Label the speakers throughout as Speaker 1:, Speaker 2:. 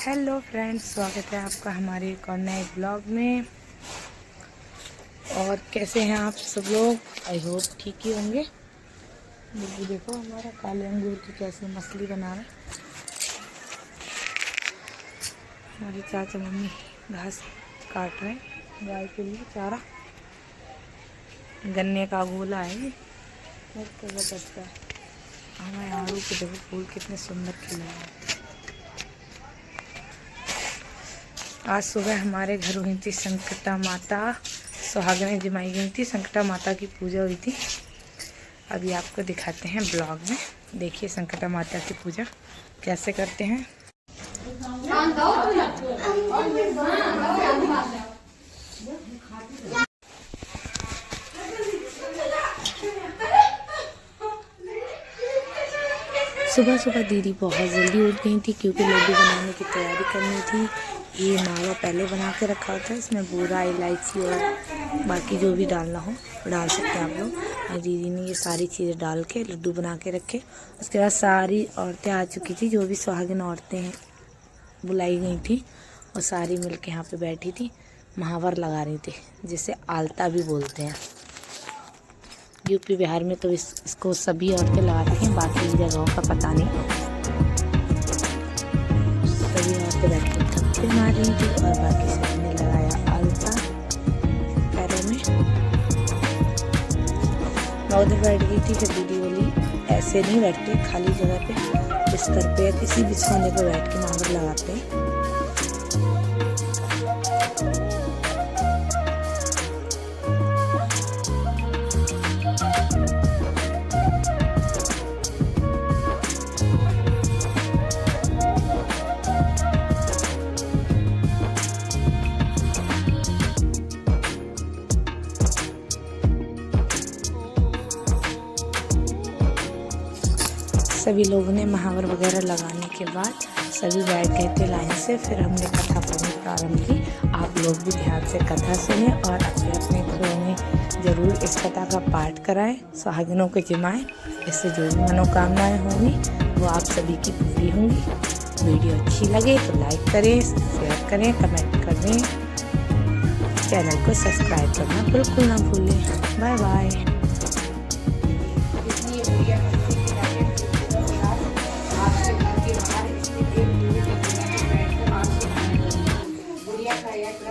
Speaker 1: Hello friends, स्वागत है आपका हमारे एक और नए ब्लॉग में। और कैसे हैं आप सब लोग? आई होप ठीक ही होंगे। बुब्बू देखो हमारा काले अंगूर की कैसे मछली बना रहे हैं। हमारे चाचा मम्मी घास काट रहे हैं गाय के लिए चारा। गन्ने का गोला है ये, बहुत ज़बरदस्त है। हमारे आड़ू के देखो फूल कितने सुंदर खिले हैं। आज सुबह हमारे घर हुई थी संकटा माता, सुहागने जमाई गई थी। संकटा माता की पूजा हुई थी। अभी आपको दिखाते हैं ब्लॉग में। देखिए संकटा माता की पूजा कैसे करते हैं। सुबह सुबह दीदी बहुत जल्दी उठ गई थी क्योंकि लड्डू बनाने की तैयारी करनी थी। ये मावा पहले बना के रखा होता है, इसमें बूरा, इलायची और बाकी जो भी डालना हो डाल सकते हैं आप लोग। और दीदी ने ये सारी चीज़ें डाल के लड्डू बना के रखे। उसके बाद सारी औरतें आ चुकी थी, जो भी सुहागिन औरतें हैं बुलाई गई थी, और सारी मिल के यहाँ पर बैठी थी, महावर लगा रही थी, जिसे आलता भी बोलते हैं। यूपी बिहार में तो इसको सभी औरतें लगाती हैं, बाकी जगहों का पता नहीं। सभी औरतें बैठ के थप्पे मार रही थी और बाकी सबने लगाया आलता पैरों में। मैं उधर बैठ गई थी, फिर दीदी बोली ऐसे नहीं बैठते, खाली जगह पे बिस्तर पे किसी बिछौने पे बैठ के महावर लगाते हैं। सभी लोगों ने महावर वगैरह लगाने के बाद सभी बैठ गए थे लाइन से। फिर हमने कथा पढ़नी प्रारंभ की। आप लोग भी ध्यान से कथा सुने और अपने अपने घरों में ज़रूर इस कथा का पाठ कराएं, सुहागिनों को जिमाएं। इससे जो भी मनोकामनाएं होंगी वो आप सभी की पूरी होंगी। वीडियो अच्छी लगे तो लाइक करें, शेयर करें, कमेंट करें, चैनल को सब्सक्राइब करना बिल्कुल ना भूलें। Bye bye.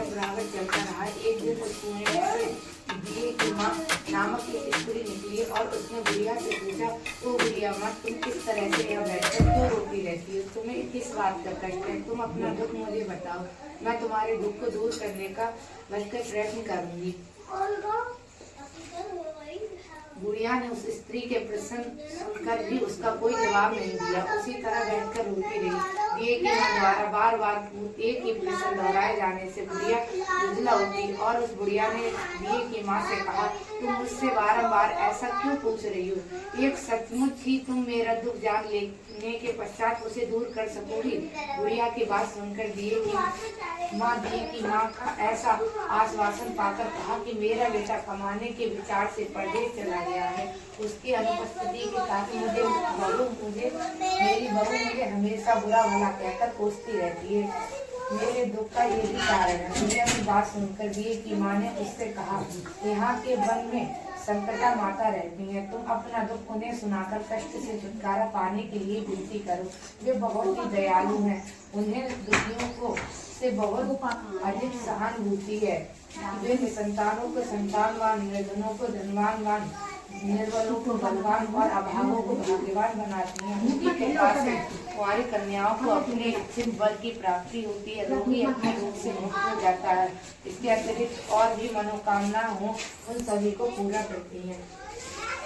Speaker 2: बराबर चलता रहा। एक दिन उस कुएं से दिए की माँ नामक एक स्त्री निकली और उसने बुढ़िया से पूछा, तो बुढ़िया माँ, तुम किस तरह से यहाँ बैठकर क्यों रोती रहती हो? तुम्हें किस बात का कष्ट है? तुम अपना दुख मुझे बताओ, मैं तुम्हारे दुख को दूर करने का भरसक प्रयत्न करूंगी। बुढ़िया ने उस स्त्री के प्रश्न सुनकर भी उसका कोई जवाब नहीं दिया, उसी तरह बैठकर रोती रही। दिए के द्वारा बार बार एक ही प्रश्न दोहराए जाने से बुढ़िया बुझला उठी और उस बुढ़िया ने दिए की माँ से कहा, तुम मुझसे बारंबार ऐसा क्यों पूछ रही हो? एक सचमुच ही तुम मेरा दुख जान लेने के पश्चात उसे दूर कर सकोगी? बुढ़िया की बात सुनकर दिए की माँ का ऐसा आश्वासन पाकर कहा कि मेरा बेटा कमाने के विचार से परदेश चला गया है। उसकी अनुपस्थिति के कारण मेरी बहू मुझे हमेशा बुरा भला कहकर कोसती रहती है। मेरे दुख का यही कारण है। बुढ़िया की बात सुनकर दिए की माँ ने उससे कहा, यहाँ के वन में संकटा माता रहती है, तुम अपना दुख उन्हें सुनाकर कष्ट से छुटकारा पाने के लिए विनती करो। वे बहुत ही दयालु हैं, उन्हें दुखियों को से बहुत अधिक सहानुभूति है। वे निसंतानों को संतानवान, निर्धनों को धनवान, निर्बलों को बलवान और अभावों को भाग्यवान बनाती हैं। उनकी कृपा से कुंवारी कन्याओं को अपने इच्छित वर की प्राप्ति होती है, रोगी अपने रोग से मुक्त हो जाता है। इसके अतिरिक्त और भी मनोकामना हो उन सभी को पूरा करती है।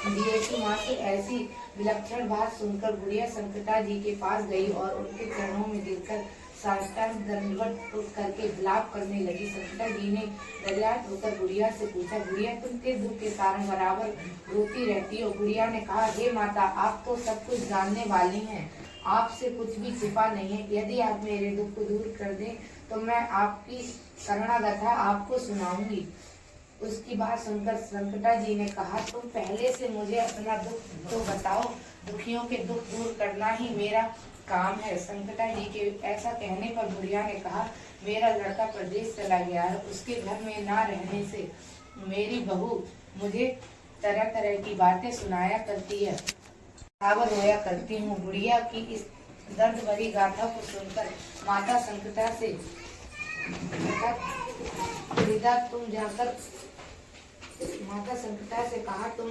Speaker 2: दिए की माँ से ऐसी विलक्षण बात सुनकर बुढ़िया संकटा जी के पास गई और उनके चरणों में गिरकर साष्टांग दंडवत करके विलाप करने लगी। संकटा जी ने दरियात होकर बुढ़िया से पूछा, बुढ़िया तुम किस दुख के कारण बराबर रोती रहती हो? बुढ़िया ने कहा, हे माता, आप तो सब कुछ जानने वाली हैं, आपसे कुछ भी छिपा नहीं है। यदि आप मेरे दुख को दूर कर दें तो मैं आपकी करुणा गाथा आपको सुनाऊंगी। उसकी बात सुनकर संकटा जी ने कहा, तुम पहले से मुझे अपना दुख तो बताओ। दुखियों के दुख दूर करना ही मेरा काम है। संकटा जी के ऐसा कहने पर बुढ़िया ने कहा, मेरा लड़का प्रदेश चला गया है, उसके घर में ना रहने से मेरी बहू मुझे तरह तरह की बातें सुनाया करती है, पागल होया करती हूँ। बुढ़िया की इस दर्द भरी गाथा को सुनकर माता संकटा से माता संकटा से कहा, तुम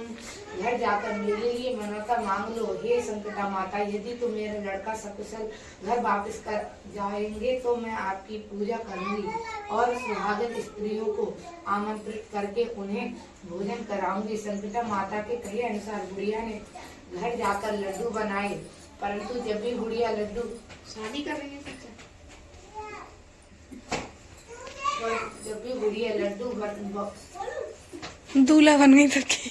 Speaker 2: घर जाकर मेरे लिए मनौता मांग लो। हे संकटा माता, यदि तुम मेरा लड़का सकुशल घर वापस कर जाएंगे तो मैं आपकी पूजा करूंगी और सुहागन स्त्रियों को आमंत्रित करके उन्हें भोजन कराऊंगी। संकटा माता के कहे अनुसार बुढ़िया ने घर जाकर लड्डू बनाए, परंतु जब भी बुढ़िया लड्डू शादी कर रही है जब भी बुढ़िया लड्डू
Speaker 1: दूल्हा बन गई सबकी।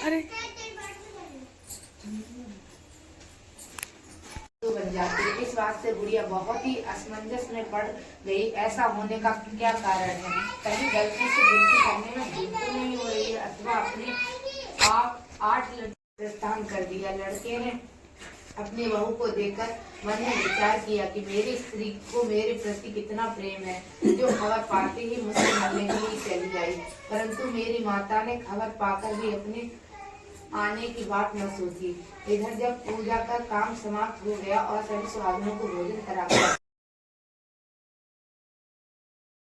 Speaker 1: अरे
Speaker 2: बन जाती है। इस बात से बुढ़िया बहुत ही असमंजस में पड़ गई। ऐसा होने का क्या कारण है? कहीं गलती से गिनती करने में भूल तो नहीं हो रही है, अथवा अपने आप 8 लड्डू प्रस्थान कर दिया। लड़के ने अपनी बहू को देखकर मन में विचार किया कि मेरी स्त्री को मेरे प्रति कितना प्रेम है, जो खबर पाते ही मुझसे मिलने के लिए चली आई। परंतु मेरी माता ने खबर पाकर भी अपने आने की बात न सोची। इधर जब पूजा का काम समाप्त हो गया और सभी सुहागनों को भोजन कराया